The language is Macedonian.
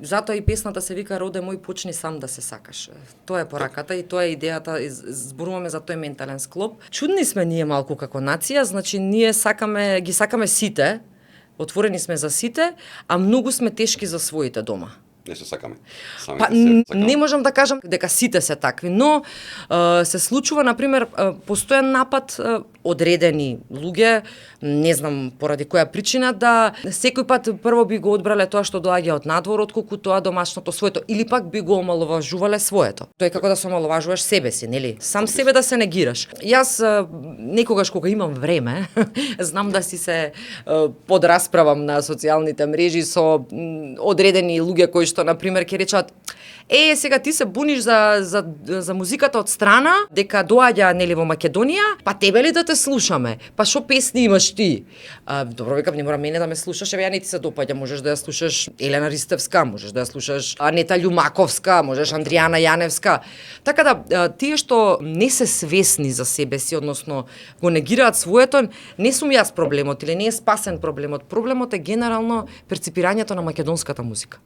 Затоа и песната се вика "Роде мој, почни сам да се сакаш". Тоа е пораката и тоа е идејата, зборуваме за тој ментален склоп. Чудни сме ние малку како нација, значи ние ги сакаме сите, отворени сме за сите, а многу сме тешки за своите дома. Не се сакаме. Па, не можам да кажам дека сите се такви, но се случува, например, постојан напад одредени луѓе, не знам поради која причина, да секој пат прво би го одбрале тоа што доаѓа од надвор, отколку тоа домашното своето, или пак би го омаловажувале своето. Тоа е како да се омаловажуваш себе си, нели? Сам себе да се негираш. Јас некогаш кога имам време, знам да си се подрасправам на социјалните мрежи со одредени луѓе кои што на пример ќе речат: сега ти се буниш за музиката од страна, дека доаѓа нели во Македонија, па тебе ли да те слушаме? Па што песни имаш ти? Добро, викам, не мора мене да ме слушаш, ја не ти се допаѓа, можеш да ја слушаш Елена Ристевска, можеш да ја слушаш Анета Љумаковска, можеш Андријана Јаневска. Така да, тие што не се свесни за себе си, односно го негираат своето, не сум јас проблемот или не е спасен проблемот. Проблемот е генерално перципирањето на македонската музика.